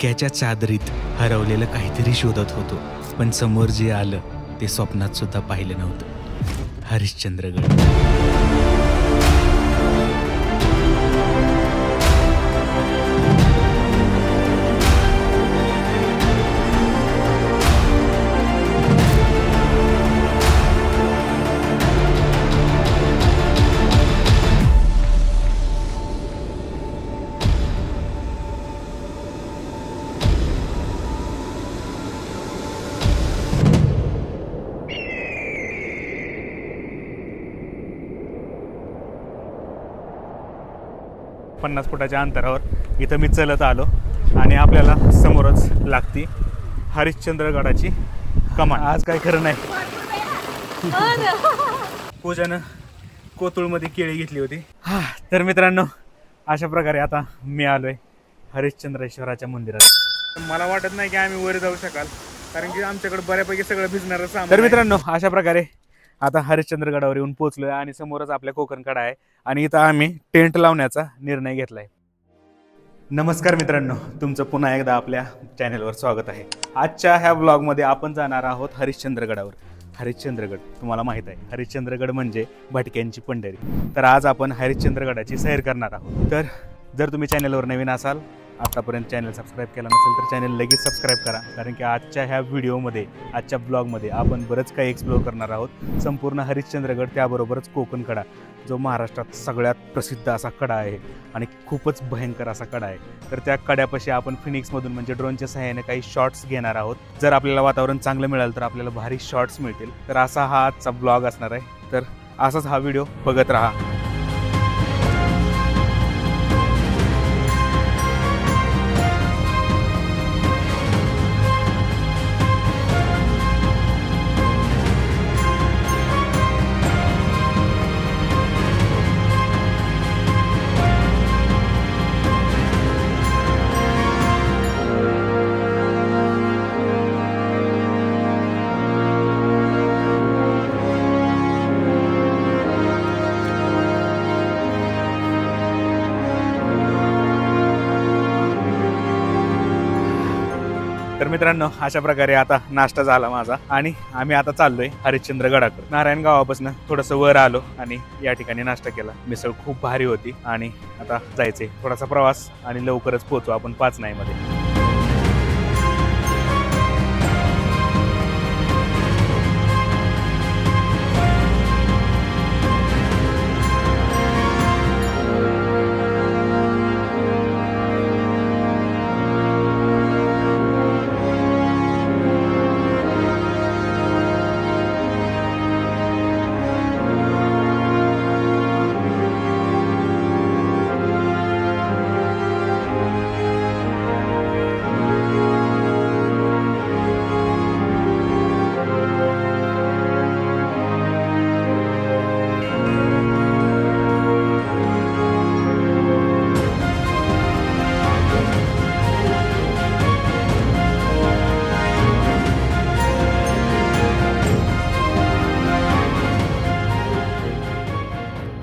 धुक्याच्या चादरीत हरवलेलं काहीतरी शोधत होतो, पण समोर जे आलं ते स्वप्नात सुद्धा पाहिलं नव्हतं. हरिश्चंद्रगड. पन्नास फुटाच्या अंतरावर इथं मी चलत आलो आणि आपल्याला समोरच लागती हरिश्चंद्रगडाची कमान. आज काय खरं नाही. पूजानं कोतुळमध्ये केळी घेतली होती. तर मित्रांनो, अशा प्रकारे आता मी आलोय हरिश्चंद्रेश्वराच्या मंदिरात. मला वाटत नाही की आम्ही वर जाऊ शकाल, कारण की आमच्याकडे बऱ्यापैकी सगळं भिजणारं सामान. तर मित्रांनो, अशा प्रकारे आता हरिश्चंद्रगडावर येऊन पोहोचलोय आणि समोरच आपल्या कोकण कडा आहे आणि इथं आम्ही टेंट लावण्याचा निर्णय घेतलाय. नमस्कार मित्रांनो, तुमचं पुन्हा एकदा आपल्या चॅनलवर स्वागत आहे. आजच्या ह्या ब्लॉगमध्ये आपण जाणार आहोत हरिश्चंद्रगडावर. हरिश्चंद्रगड तुम्हाला माहित आहे, हरिश्चंद्रगड म्हणजे भटक्यांची पंढरी. तर आज आपण हरिश्चंद्रगडाची सैर करणार आहोत. तर जर तुम्ही चॅनलवर नवीन असाल, आतापर्यंत चॅनल सबस्क्राईब केला नसेल तर चॅनल लगेच सबस्क्राईब करा, कारण की आजच्या ह्या व्हिडिओमध्ये, आजच्या ब्लॉगमध्ये आपण बरंच काही एक्सप्लोअर करणार आहोत. संपूर्ण हरिश्चंद्रगड, त्याबरोबरच कोकण कडा, जो महाराष्ट्रात सगळ्यात प्रसिद्ध असा कडा आहे आणि खूपच भयंकर असा कडा आहे. तर त्या कड्यापाशी आपण फिनिक्समधून म्हणजे ड्रोनच्या सहाय्याने काही शॉट्स घेणार आहोत. जर आपल्याला वातावरण चांगलं मिळालं तर आपल्याला भारी शॉट्स मिळतील. तर असा हा आजचा ब्लॉग असणार आहे. तर असाच हा व्हिडिओ बघत राहा. तर मित्रांनो, अशा प्रकारे आता नाश्ता झाला माझा आणि आम्ही आता चाललोय हरिश्चंद्रगडाकडे. नारायण गावापासून थोडंसं वर आलो आणि या ठिकाणी नाश्ता केला. मिसळ खूप भारी होती आणि आता जायचंय. थोडासा प्रवास आणि लवकरच पोहोचू आपण 5 मध्ये.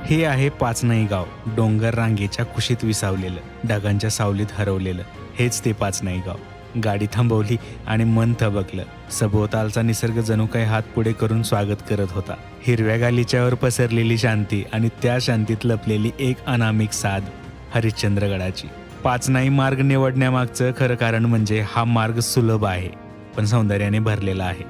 हे आहे पाचनाई गाव. डोंगर रांगेच्या कुशीत विसावलेलं, ढगांच्या सावलीत हरवलेलं, हेच ते पाचनाई गाव. गाडी थांबवली आणि मन थबकलं. सभोवतालचा निसर्ग जणू काही हात पुढे करून स्वागत करत होता. हिरव्या गालिच्यावर पसरलेली शांती आणि त्या शांतीत लपलेली एक अनामिक साध हरिश्चंद्रगडाची. पाचनाई मार्ग निवडण्यामागचं खरं कारण म्हणजे हा मार्ग सुलभ आहे, पण सौंदर्याने भरलेला आहे.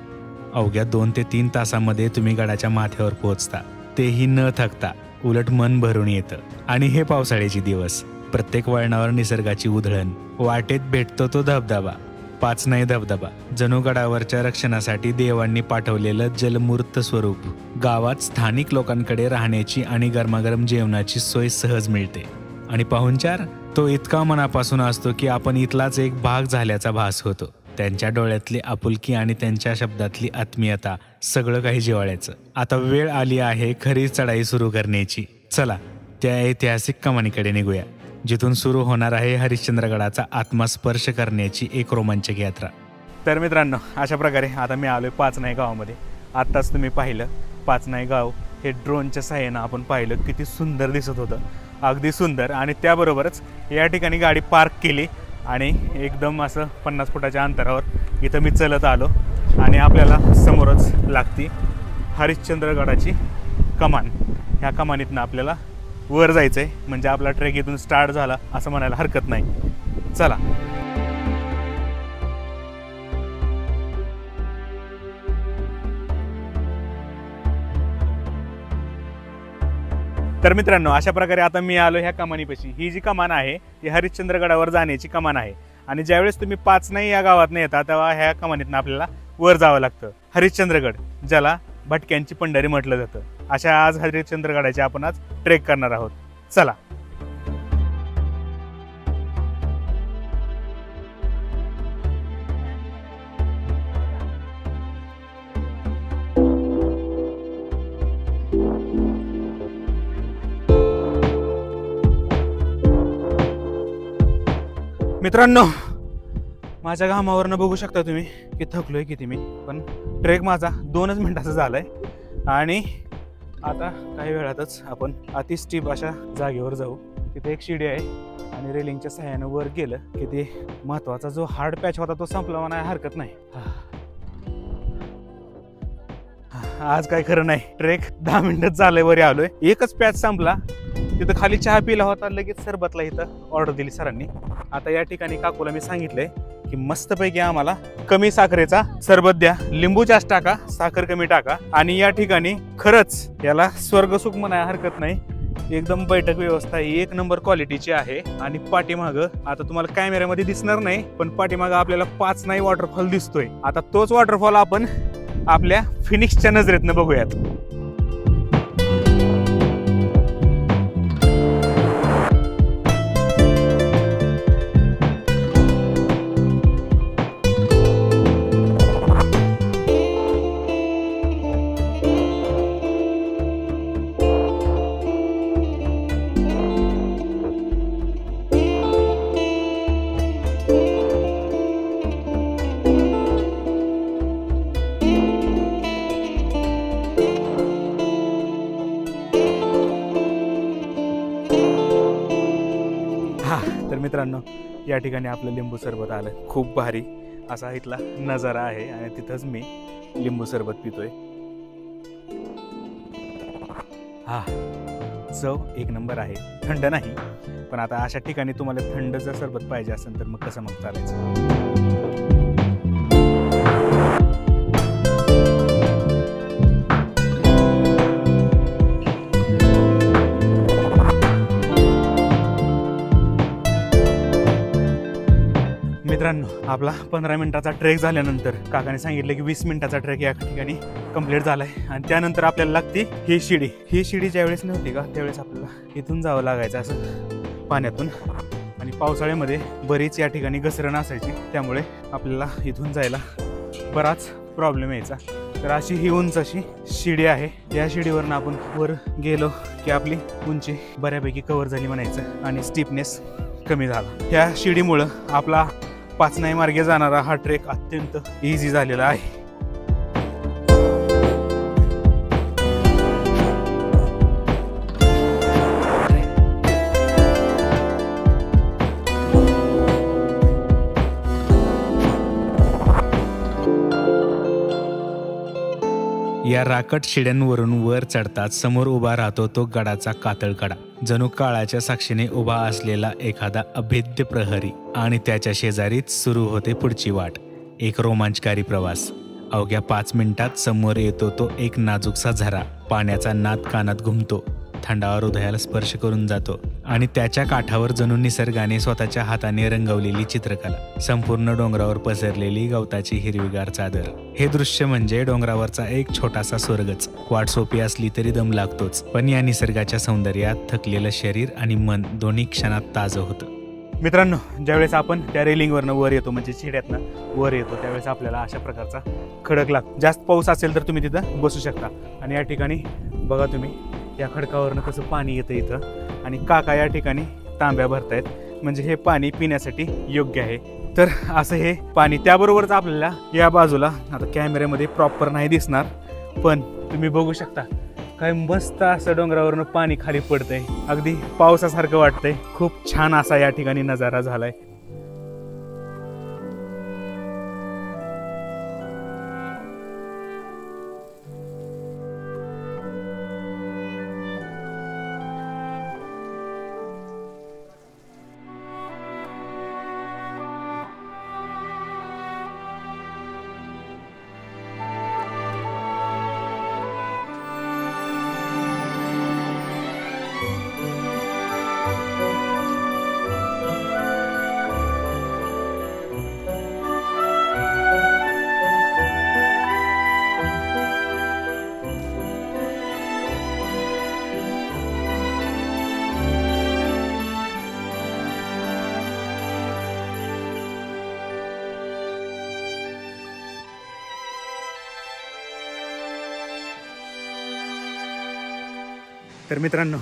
अवघ्या 2 ते 3 तासामध्ये तुम्ही गडाच्या माथ्यावर पोहोचता, तेही न थकता. उलट मन भरून येतं. आणि हे पावसाळ्याचे दिवस, प्रत्येक वळणावर निसर्गाची उधळण. वाटेत भेटतो तो धबधबा, पाचनाई धबधबा, जणू गडावरच्या रक्षणासाठी देवांनी पाठवलेलं जलमूर्त स्वरूप. गावात स्थानिक लोकांकडे राहण्याची आणि गरमागरम जेवणाची सोय सहज मिळते. आणि पाहुणचार तो इतका मनापासून असतो की आपण इथलाच एक भाग झाल्याचा भास होतो. त्यांच्या डोळ्यातली आपुलकी आणि त्यांच्या शब्दातली आत्मीयता, सगळं काही जिव्हाळ्याचं. आता वेळ आली आहे खरी चढाई सुरू करण्याची. चला त्या ऐतिहासिक कमानीकडे निघूया, जिथून सुरू होणार आहे हरिश्चंद्रगडाचा आत्मा स्पर्श करण्याची एक रोमांचक यात्रा. तर मित्रांनो, अशा प्रकारे आता मी आलोय पाचनाई गावामध्ये. आत्ताच तुम्ही पाहिलं पाचनाई गाव हे ड्रोनच्या साहाय्यानं आपण पाहिलं, किती सुंदर दिसत होतं, अगदी सुंदर. आणि त्याबरोबरच या ठिकाणी गाडी पार्क केली आणि एकदम असं 50 फुटाच्या अंतरावर इथं मी चलत आलो आणि आपल्याला समोरच लागती हरिश्चंद्रगडाची कमान. ह्या कमानीतनं आपल्याला वर जायचं आहे, म्हणजे आपला ट्रेक इथून स्टार्ट झाला असं म्हणायला हरकत नाही. चला. तर मित्रांनो, अशा प्रकारे आता मी आलो ह्या कमानीपाशी. ही जी कमान आहे ही हरिश्चंद्रगडावर जाण्याची कमान आहे आणि ज्यावेळेस तुम्ही पाचनाई या गावातनं येता तेव्हा ह्या कमानीतनं आपल्याला वर जावं लागतं. हरिश्चंद्रगड, ज्याला भटक्यांची पंढरी म्हटलं जातं, अशा आज हरिश्चंद्रगडाची आपण आज ट्रेक करणार आहोत. चला. मित्रांनो, माझ्या घामावरनं बघू शकता तुम्ही की थकलोय किती मी. पण ट्रेक माझा 2च मिनिटाचा झालाय आणि आता काही वेळातच आपण अति स्टीप अशा जागेवर जाऊ. तिथे एक शिडी आहे आणि रेलिंगच्या सहाय्यानं वर गेलं की ते महत्वाचा जो हार्ड पॅच होता तो संपला म्हणायला हरकत नाही. आज काय खरं नाही. ट्रेक 10 मिनिटात झालंय, वरी आलोय. एकच पॅच संपला. तिथं खाली चहा पिला होता, लगेच सरबतला इथं ऑर्डर दिली सरांनी. आता या ठिकाणी काकूला मी सांगितलंय की मस्तपैकी आम्हाला कमी साखरेचा सरबत द्या, लिंबू जास्त टाका, साखर कमी टाका. आणि या ठिकाणी खरंच याला स्वर्गसुख म्हणायला हरकत नाही. एकदम बैठक व्यवस्था 1 नंबर क्वालिटीची आहे. आणि पाठीमागं आता तुम्हाला कॅमेऱ्यामध्ये दिसणार नाही, पण पाठीमागं आपल्याला पाचनाई वॉटरफॉल दिसतोय. आता तोच वॉटरफॉल आपण आपल्या फिनिक्सच्या नजरेतनं बघूयात. तर मित्रांनो, या ठिकाणी आपलं लिंबू सरबत आलं. खूप भारी असा इथला नजारा आहे आणि तिथंच मी लिंबू सरबत पितोय. चव 1 नंबर आहे. थंड नाही, पण आता अशा ठिकाणी तुम्हाला थंड जर सरबत पाहिजे असेल तर मग कसं मग चालायचं. मित्रांनो, आपला 15 मिनिटाचा ट्रेक झाल्यानंतर काकाने सांगितलं की 20 मिनिटाचा ट्रेक या ठिकाणी कंप्लीट झालाय. आणि त्यानंतर आपल्याला लागते ही शिडी. ही शिडी ज्यावेळेस नव्हती का त्यावेळेस आपल्याला इथून जावं लागायचं असं पाण्यातून. आणि पावसाळ्यामध्ये बरीच या ठिकाणी घसरण असायची, त्यामुळे आपल्याला इथून जायला बराच प्रॉब्लेम यायचा. तर अशी ही उंच अशी शिडी आहे. या शिडीवरनं आपण वर गेलो की आपली उंची बऱ्यापैकी कव्हर झाली म्हणायचं आणि स्टिफनेस कमी झाला. ह्या शिडीमुळं आपला पाचनाई मार्गे जाणारा हा ट्रेक अत्यंत इझी झालेला आहे. या राकट शिड्यांवरून वर चढताच समोर उभा राहतो तो गडाचा कातळकडा. जणू काळाच्या साक्षीने उभा असलेला एखादा अभेद्य प्रहरी. आणि त्याच्या शेजारीच सुरू होते पुढची वाट. एक रोमांचकारी प्रवास. अवघ्या 5 मिनिटात समोर येतो तो एक नाजूकसा झरा. पाण्याचा नाद कानात घुमतो, थंडावा हृदयाला स्पर्श करून जातो. आणि त्याच्या काठावर जणू निसर्गाने स्वतःच्या हाताने रंगवलेली चित्रकला. संपूर्ण डोंगरावर पसरलेली गवताची हिरवीगार चादर. हे दृश्य म्हणजे डोंगरावरचा एक छोटासा स्वर्गच. वाट सोपी असली तरी दम लागतोच, पण या निसर्गाच्या सौंदर्यात थकलेलं शरीर आणि मन दोन्ही क्षणात ताजं होतं. मित्रांनो, ज्यावेळेस आपण त्या रेलिंगवरनं वर येतो, म्हणजे शिड्यातनं वर येतो, त्यावेळेस आपल्याला अशा प्रकारचा खडक लागतो. जास्त पाऊस असेल तर तुम्ही तिथं बसू शकता. आणि या ठिकाणी बघा तुम्ही या खडकावरनं कसं पाणी येतं इथं. आणि काका या ठिकाणी तांब्या भरतायत, म्हणजे हे पाणी पिण्यासाठी योग्य आहे. तर असं हे पाणी. त्याबरोबरच आपल्याला या बाजूला, आता कॅमेऱ्यामध्ये प्रॉपर नाही दिसणार, पण तुम्ही बघू शकता काय मस्त असं डोंगरावरनं पाणी खाली पडतंय. अगदी पावसासारखं वाटतंय. खूप छान असा या ठिकाणी नजारा झालाय. तर मित्रांनो,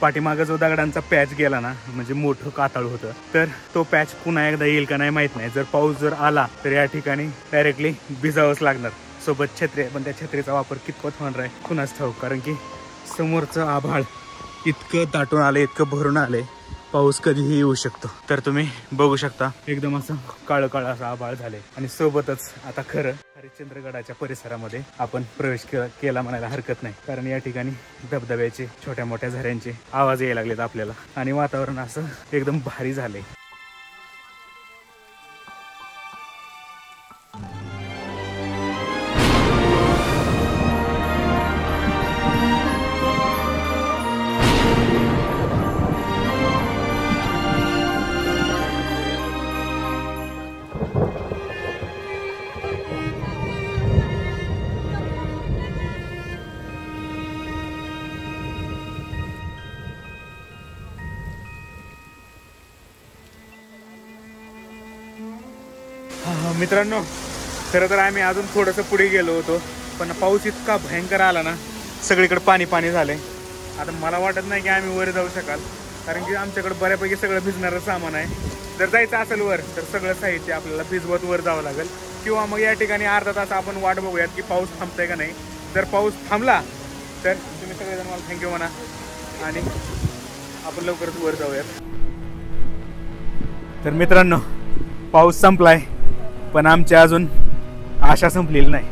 पाठीमागं जो दगडांचा पॅच गेला ना, म्हणजे मोठं कातळ होतं, तर तो पॅच पुन्हा एकदा येईल का नाही माहित नाही. जर पाऊस जर आला तर या ठिकाणी डायरेक्टली भिजावंच लागणार. सोबत छत्री आहे, पण त्या छत्रीचा वापर कितपत होणार आहे कुणाच ठाऊक. कारण की समोरचं आभाळ इतकं दाटून आले, इतकं भरून आले, पाऊस कधीही येऊ शकतो. तर तुम्ही बघू शकता एकदम असं काळं काळं असं आभाळ झाले. आणि सोबतच आता खरं हरिश्चंद्रगडाच्या परिसरामध्ये आपण प्रवेश केला म्हणायला हरकत नाही. कारण या ठिकाणी धबधब्याचे, छोट्या मोठ्या झऱ्यांचे आवाज यायला लागलेत आपल्याला आणि वातावरण असं एकदम भारी झाले. मित्रांनो, खरं तर आम्ही अजून थोडंसं पुढे गेलो होतो, पण पाऊस इतका भयंकर आला ना, सगळीकडे पाणी पाणी झालंय. आता मला वाटत नाही की आम्ही वर जाऊ शकाल, कारण की आमच्याकडे बऱ्यापैकी सगळं भिजणारं सामान आहे. जर जायचं असेल वर तर सगळं साहित्य आपल्याला भिजवत वर जावं लागेल, किंवा मग या ठिकाणी अर्धा तास आपण वाट बघूयात की पाऊस थांबतोय का नाही. जर पाऊस थांबला तर तुम्ही सगळेजण मला थँक्यू म्हणा आणि आपण लवकरच वर जाऊयात. तर मित्रांनो, पाऊस संपलाय, पण आमची अजून आशा संपलेली नाही.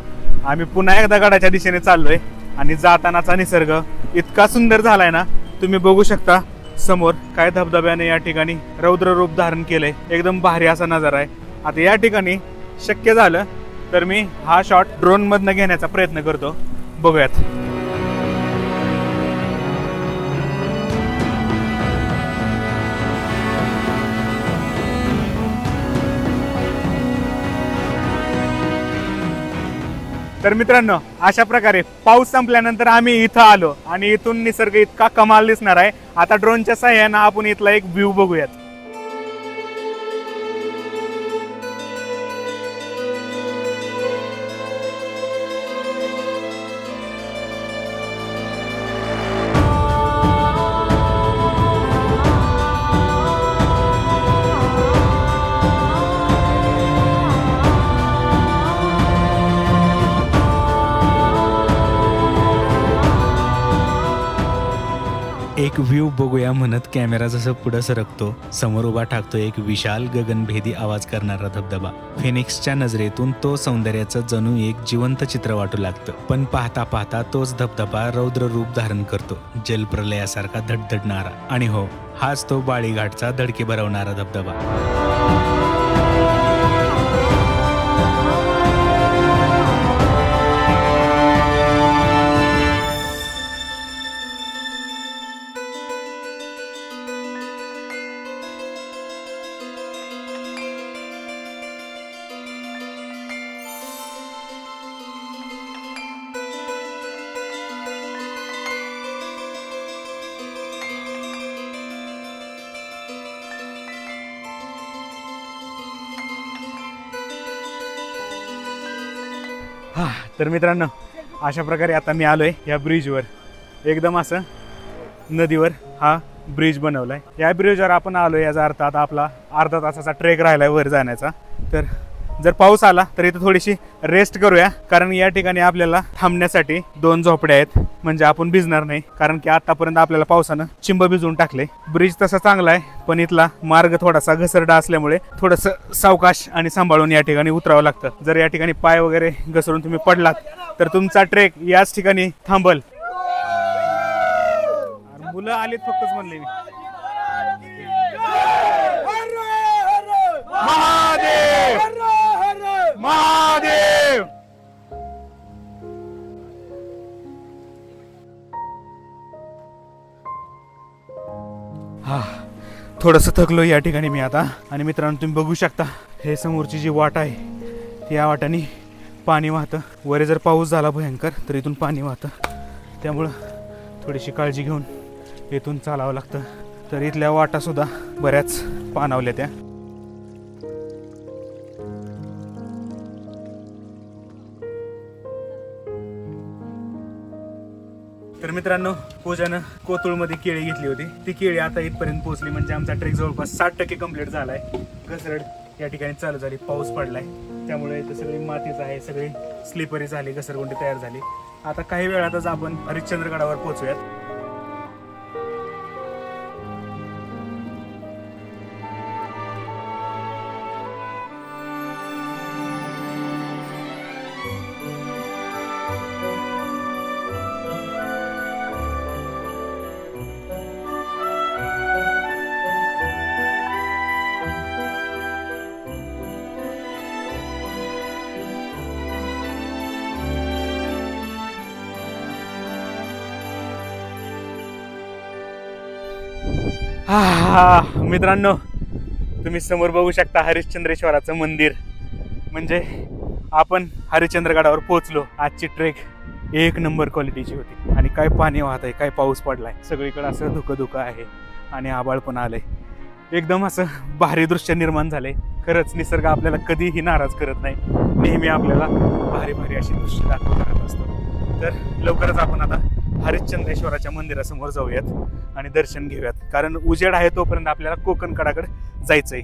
आम्ही पुन्हा एकदा गडाच्या दिशेने चाललोय आणि जातानाचा निसर्ग इतका सुंदर झालाय ना, तुम्ही बघू शकता समोर काय धबधब्याने या ठिकाणी रौद्र रूप धारण केलंय. एकदम भारी असा नजारा आहे. आता या ठिकाणी शक्य झालं तर मी हा शॉट ड्रोन मधनं घेण्याचा प्रयत्न करतो, बघूयात. तर मित्रांनो, अशा प्रकारे पाऊस संपल्यानंतर आम्ही इथं आलो आणि इथून निसर्ग इतका कमाल दिसणार आहे. आता ड्रोनच्या साह्यानं आपण इथला एक व्ह्यू बघूयात. एक व्ह्यू बघूया म्हणत कॅमेरा जसं पुढे सरकतो, समोर उभा टाकतो एक विशाल गगनभेदी आवाज करणारा धबधबा. फिनिक्सच्या नजरेतून तो सौंदर्याचं जणू एक जिवंत चित्र वाटू लागतं. पण पाहता पाहता तोच धबधबा रौद्र रूप धारण करतो, जलप्रलयासारखा धडधडणारा. आणि हो, हाच तो बाळीघाटचा धडके भरवणारा धबधबा. तर मित्रांनो, अशा प्रकारे आता मी आलोय या ब्रिजवर. एकदम असं नदीवर हा ब्रिज बनवलाय. या ब्रिजवर आपण आलोय, याचा अर्थ आता आपला अर्धा तासाचा ट्रेक राहिलाय वर जाण्याचा. तर जर पाऊस आला तर इथं थोडीशी रेस्ट करूया, कारण या ठिकाणी आपल्याला थांबण्यासाठी 2 झोपड्या आहेत, म्हणजे आपण भिजणार नाही. कारण की आतापर्यंत आपल्याला पावसानं चिंब भिजवून टाकले. ब्रिज तसा चांगला आहे, पण इथला मार्ग थोडासा घसरडा असल्यामुळे थोडंसं सावकाश आणि सांभाळून या ठिकाणी उतरावं लागतं. जर या ठिकाणी पाय वगैरे घसरून तुम्ही पडलात तर तुमचा ट्रेक याच ठिकाणी थांबल. मुलं आलीत फक्तच म्हणले मी. महादेव महादेव. हा, थोडंसं थकलो या ठिकाणी मी आता. आणि मित्रांनो, तुम्ही बघू शकता हे समोरची जी वाट आहे या वाटाने पाणी वाहतं. वर जर पाऊस झाला भयंकर तर इथून पाणी वाहतं, त्यामुळं थोडीशी काळजी घेऊन इथून चालावं लागतं. तर इथल्या वाटा सुद्धा बऱ्याच पाणावल्या त्या. तर मित्रांनो, पूजानं कोतुळमध्ये केळी घेतली होती, ती केळी आता इथपर्यंत पोहोचली. म्हणजे आमचा ट्रेक जवळपास 60% कंप्लीट झालाय. घसरड या ठिकाणी चालू झाली, पाऊस पडलाय, त्यामुळे इथं सगळी मातीच आहे, सगळी स्लिपरी झाली, घसरगुंडी तयार झाली. आता काही वेळातच आपण हरिश्चंद्रगडावर पोहोचूयात. मित्रांनो, तुम्ही समोर बघू शकता हरिश्चंद्रेश्वराचं मंदिर. म्हणजे आपण हरिश्चंद्रगडावर पोहोचलो. आजची ट्रेक एक नंबर क्वालिटीची होती. आणि काय पाणी वाहत आहे, काय पाऊस पडलाय, सगळीकडे असं धुकं आहे आणि आभाळ पण आलंय. एकदम असं भारी दृश्य निर्माण झालंय. खरंच निसर्ग आपल्याला कधीही नाराज करत नाही, नेहमी आपल्याला भारी भारी अशी दृश्य दाखवत राहत असतो. तर लवकरच आपण आता हरिश्चंद्रेश्वराच्या मंदिरासमोर जाऊयात आणि दर्शन घेऊयात, कारण उजेड आहे तोपर्यंत आपल्याला कोकण कडाकडे जायचंय.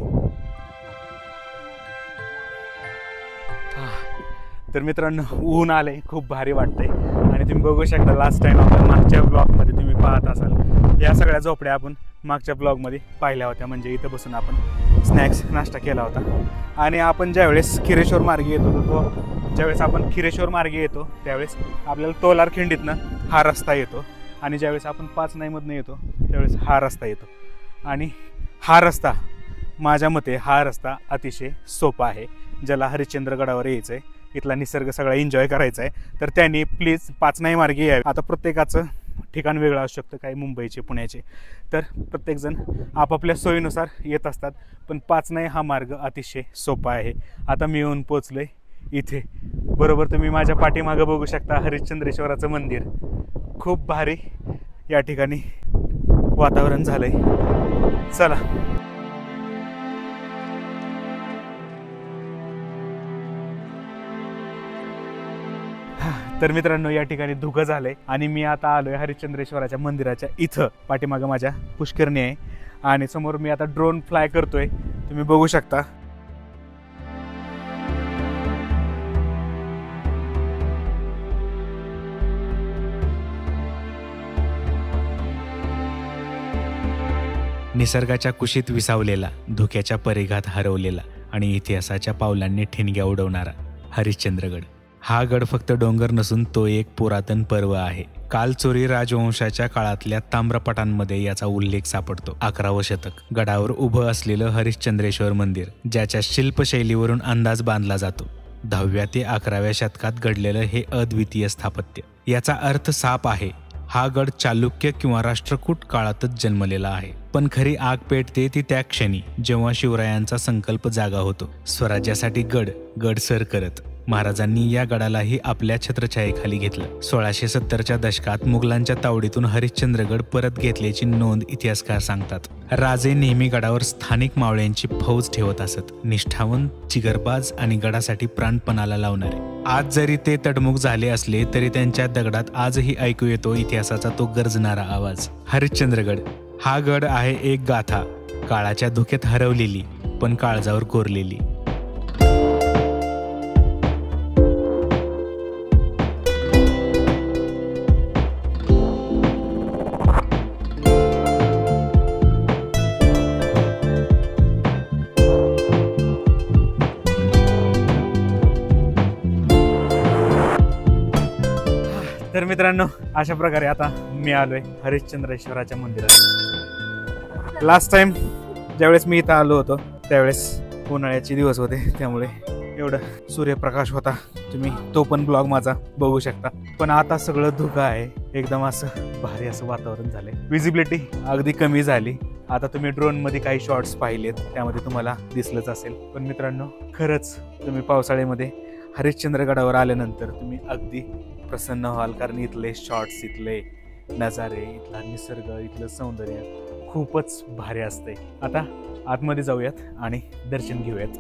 तर मित्रांनो, ऊन आलंय, खूप भारी वाटतंय. आणि तुम्ही बघू शकता, लास्ट टाइम आपण मागच्या ब्लॉगमध्ये तुम्ही पाहत असाल, या सगळ्या झोपड्या आपण मागच्या ब्लॉगमध्ये पाहिल्या होत्या. म्हणजे इथं बसून आपण स्नॅक्स नाश्ता केला होता. आणि आपण ज्यावेळेस खिरेश्वर मार्गे येत होतो, ज्यावेळेस आपण खिरेश्वर मार्गे येतो त्यावेळेस आपल्याला तोलारखिंडीतनं हा रस्ता येतो. आणि ज्यावेळेस आपण पाचनाईमधनं येतो त्यावेळेस हा रस्ता येतो. आणि हा रस्ता, माझ्या मते हा रस्ता अतिशय सोपा आहे. ज्याला हरिश्चंद्रगडावर यायचं आहे, इथला निसर्ग सगळा एन्जॉय करायचा आहे, तर त्यांनी प्लीज पाचनाई मार्गे यावे. आता प्रत्येकाचं ठिकाण वेगळं असू शकतं, काही मुंबईचे, पुण्याचे, तर प्रत्येकजण आपापल्या सोयीनुसार येत असतात. पण पाचनाई हा मार्ग अतिशय सोपा आहे. आता मी येऊन पोचलोय इथे. बरोबर तुम्ही माझ्या पाठीमागं बघू शकता हरिश्चंद्रेश्वराचं मंदिर. खूप भारी या ठिकाणी वातावरण झालंय. चला. तर मित्रांनो, या ठिकाणी धुकं झालंय आणि मी आता आलोय हरिश्चंद्रेश्वराच्या मंदिराच्या इथं. पाठीमागं माझ्या पुष्करणी आहे आणि समोर मी आता ड्रोन फ्लाय करतोय, तुम्ही बघू शकता. निसर्गाच्या कुशीत विसावलेला, धुक्याच्या परिघात हरवलेला आणि इतिहासाच्या पावलांनी ठिणग्या उडवणारा हरिश्चंद्रगड. हा गड फक्त डोंगर नसून तो एक पुरातन पर्व आहे. कालचोरी राजवंशाच्या काळातल्या ताम्रपटांमध्ये याचा उल्लेख सापडतो. 11वं शतक. गडावर उभं असलेलं हरिश्चंद्रेश्वर मंदिर, ज्याच्या शिल्पशैलीवरून अंदाज बांधला जातो 10व्या ते 11व्या शतकात घडलेलं हे अद्वितीय स्थापत्य. याचा अर्थ साप आहे. हा गड चालुक्य किंवा राष्ट्रकूट काळातच जन्मलेला आहे. पण खरी आग पेटते ती त्या क्षणी जेव्हा शिवरायांचा संकल्प जागा होतो. स्वराज्यासाठी गड सर करत महाराजांनी या गडालाही आपल्या छत्रछायेखाली घेतलं. 1670च्या दशकात मुघलांच्या तावडीतून हरिश्चंद्रगड परत घेतल्याची नोंद इतिहासकार सांगतात. राजे नेहमी गडावर स्थानिक मावळ्यांची फौज ठेवत असत, निष्ठावंत, जिगरबाज आणि गडासाठी प्राणपणाला लावणारे. आज जरी ते तडमुग झाले असले तरी त्यांच्या दगडात आजही ऐकू येतो इतिहासाचा तो गर्जणारा आवाज. हरिश्चंद्रगड हा गड आहे एक गाथा, काळाच्या धुक्यात हरवलेली पण काळजावर कोरलेली. तर मित्रांनो, अशा प्रकारे आता मी आलोय हरिश्चंद्रेश्वराच्या मंदिरात. लास्ट टाइम ज्यावेळेस मी इथं आलो होतो त्यावेळेस उन्हाळ्याचे दिवस होते, त्यामुळे एवढं सूर्यप्रकाश होता. तुम्ही तो पण ब्लॉग माझा बघू शकता. पण आता सगळं धुकं आहे, एकदम असं भारी असं वातावरण झालंय. विजिबिलिटी अगदी कमी झाली. आता तुम्ही ड्रोन मध्ये काही शॉट्स पाहिलेत, त्यामध्ये तुम्हाला दिसलंच असेल. पण मित्रांनो, खरंच तुम्ही पावसाळ्यामध्ये हरिश्चंद्रगडावर आल्यानंतर तुम्ही अगदी प्रसन्न व्हाल, कारण इथले शॉट्स, इथले नजारे, इथला निसर्ग, इथलं सौंदर्य खूपच भारी असते. आता आतमध्ये जाऊयात आणि दर्शन घेऊयात.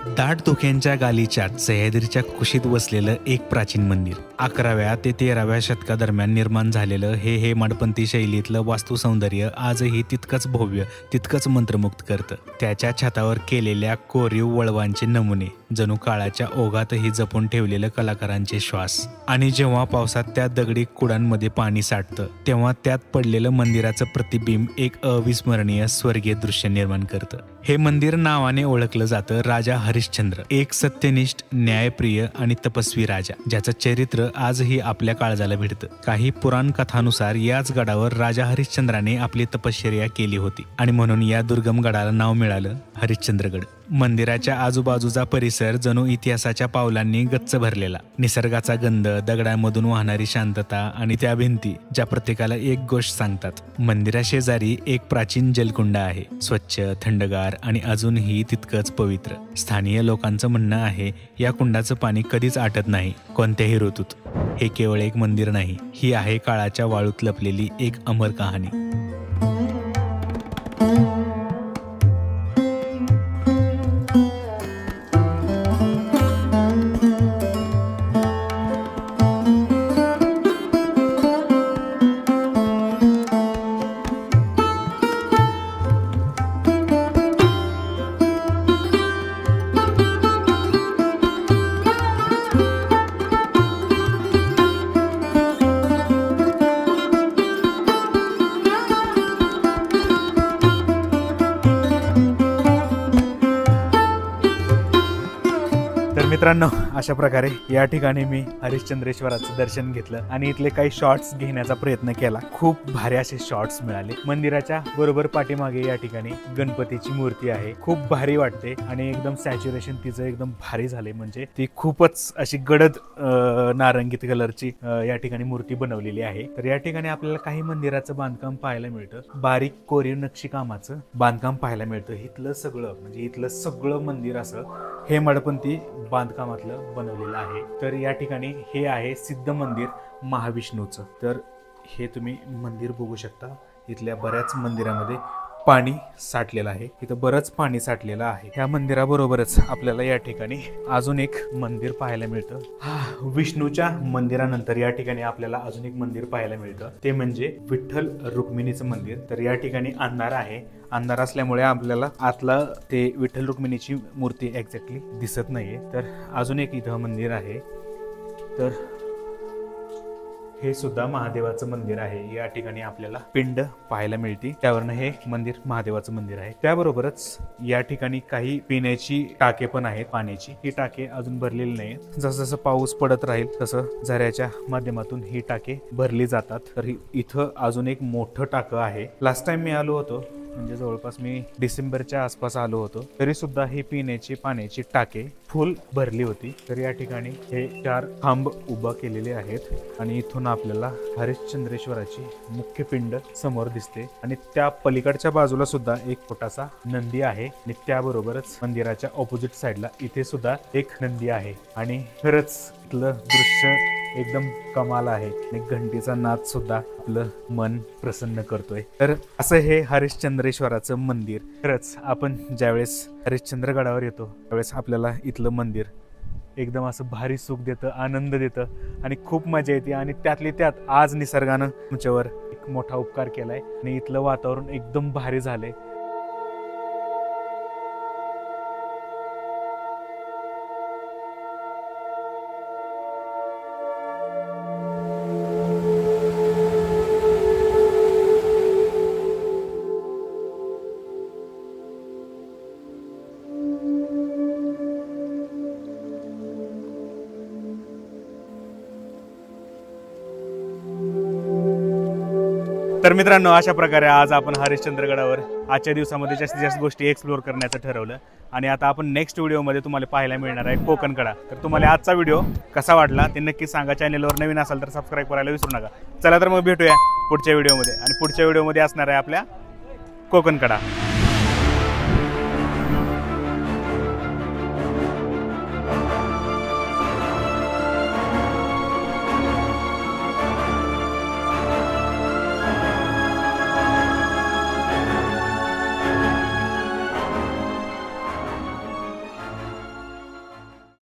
दाट धुक्यांच्या गालीच्यात सह्याद्रीच्या कुशीत वसलेलं एक प्राचीन मंदिर. 11व्या ते 13व्या शतकादरम्यान निर्माण झालेलं हे हेमाडपंथी शैलीतलं वास्तुसौंदर्य आजही तितकंच भव्य, तितकंच मंत्रमुग्ध करतं. त्याच्या छतावर केलेल्या कोरीव वळवांचे नमुने जणू काळाच्या ओघातही जपून ठेवलेलं कलाकारांचे श्वास. आणि जेव्हा पावसात त्या दगडी कुडांमध्ये पाणी साठतं तेव्हा त्यात पडलेलं मंदिराचं प्रतिबिंब एक अविस्मरणीय स्वर्गीय दृश्य निर्माण करतं. हे मंदिर नावाने ओळखलं जातं राजा हरिश्चंद्र, एक सत्यनिष्ठ, न्यायप्रिय आणि तपस्वी राजा, ज्याचं चरित्र आजही आपल्या काळजाला भिडतं. काही पुराण कथानुसार याच गडावर राजा हरिश्चंद्राने आपली तपश्चर्या केली होती आणि म्हणून या दुर्गम गडाला नाव मिळालं हरिश्चंद्रगड. मंदिराच्या आजूबाजूचा परिसर जणू इतिहासाच्या पावलांनी गच्च भरलेला. निसर्गाचा गंध, दगडांमधून वाहणारी शांतता आणि त्या भिंती ज्या प्रत्येकाला एक गोष्ट सांगतात. मंदिराशेजारी एक प्राचीन जलकुंड आहे, स्वच्छ, थंडगार आणि अजूनही तितकंच पवित्र. स्थानिय लोकांचं म्हणणं आहे या कुंडाचं पाणी कधीच आटत नाही, कोणत्याही ऋतूत. हे केवळ एक मंदिर नाही, ही आहे काळाच्या वाळूत लपलेली एक अमर कहाणी. मित्रांनो, अशा प्रकारे या ठिकाणी मी हरिश्चंद्रेश्वराचं दर्शन घेतलं आणि इथले काही शॉट्स घेण्याचा प्रयत्न केला. खूप भारी असे शॉट्स मिळाले. मंदिराच्या बरोबर पाठीमागे या ठिकाणी गणपतीची मूर्ती आहे. खूप भारी वाटते आणि एकदम सॅच्युरेशन तिचं एकदम भारी झाले. म्हणजे ती खूपच अशी गडद नारंगी कलरची या ठिकाणी मूर्ती बनवलेली आहे. तर या ठिकाणी आपल्याला काही मंदिराचं बांधकाम पाहायला मिळतं. बारीक कोरीव नक्षीकामाचं बांधकाम पाहायला मिळतं. इथलं सगळं मंदिर असं हेमाडपंथी बांधकामातलं बनवलेलं आहे. तर या ठिकाणी हे आहे सिद्ध मंदिर महाविष्णूचं. तर हे तुम्ही मंदिर बघू शकता. इथल्या बऱ्याच मंदिरामध्ये पाणी साठलेलं आहे. इथं बरंच पाणी साठलेलं आहे. ह्या मंदिराबरोबरच आपल्याला या ठिकाणी अजून एक मंदिर पाहायला मिळतं. विष्णूच्या मंदिरानंतर या ठिकाणी आपल्याला अजून एक मंदिर पाहायला मिळतं. ते म्हणजे विठ्ठल रुक्मिणीचं मंदिर. तर या ठिकाणी अंधार आहे. अंधार असल्यामुळे आपल्याला आतला ते विठ्ठल रुक्मिणीची मूर्ती एक्झॅक्टली दिसत नाहीये. तर अजून एक इथं मंदिर आहे. तर हे सुद्धा महादेवाचं मंदिर आहे. या ठिकाणी आपल्याला पिंड पाहायला मिळते. त्यावरनं हे मंदिर महादेवाचं मंदिर आहे. त्याबरोबरच या ठिकाणी काही पिण्याची टाके पण आहेत पाण्याची. ही टाके अजून भरलेली नाही. जसं जसं पाऊस पडत राहील तसं झऱ्याच्या माध्यमातून ही टाके भरली जातात. तर इथं अजून एक मोठं टाकं आहे. लास्ट टाइम मी आलो होतो, म्हणजे जवळपास मी डिसेंबरच्या आसपास आलो होतो, तरी सुद्धा ही पिण्याची पाण्याची टाके फुल भरली होती. तर या ठिकाणी हे 4 खांब उभा केलेले आहेत आणि इथून आपल्याला हरिश्चंद्रेश्वराची मुख्य पिंड समोर दिसते. आणि त्या पलीकडच्या बाजूला सुद्धा एक छोटासा नंदी आहे आणि त्याबरोबरच मंदिराच्या ऑपोजिट साइडला इथे सुद्धा एक नंदी आहे. आणि खरंच इथलं दृश्य एकदम कमाल आहे आणि घंटीचा नाद सुद्धा आपलं मन प्रसन्न करतोय. तर असं हे हरिश्चंद्रेश्वराचं मंदिर. खरंच आपण ज्यावेळेस हरिश्चंद्रगडावर येतो त्यावेळेस आपल्याला इथलं मंदिर एकदम असं भारी सुख देतं, आनंद देतं आणि खूप मजा येते. आणि त्यातली त्यात आज निसर्गानं तुमच्यावर एक मोठा उपकार केलाय आणि इथलं वातावरण एकदम भारी झालंय. तर मित्रांनो, अशा प्रकारे आज आपण हरिश्चंद्रगडावर आजच्या दिवसामध्ये जास्तीत जास्त गोष्टी एक्सप्लोर करण्याचं ठरवलं. आणि आता आपण नेक्स्ट व्हिडिओमध्ये तुम्हाला पाहायला मिळणार आहे कोकणकडा. तर तुम्हाला आजचा व्हिडिओ कसा वाटला ते नक्की सांगा. चॅनलवर नवीन असाल तर सबस्क्राईब करायला विसरू नका. चला तर मग भेटूया पुढच्या व्हिडिओमध्ये. आणि पुढच्या व्हिडिओमध्ये असणार आहे आपल्या कोकणकडा.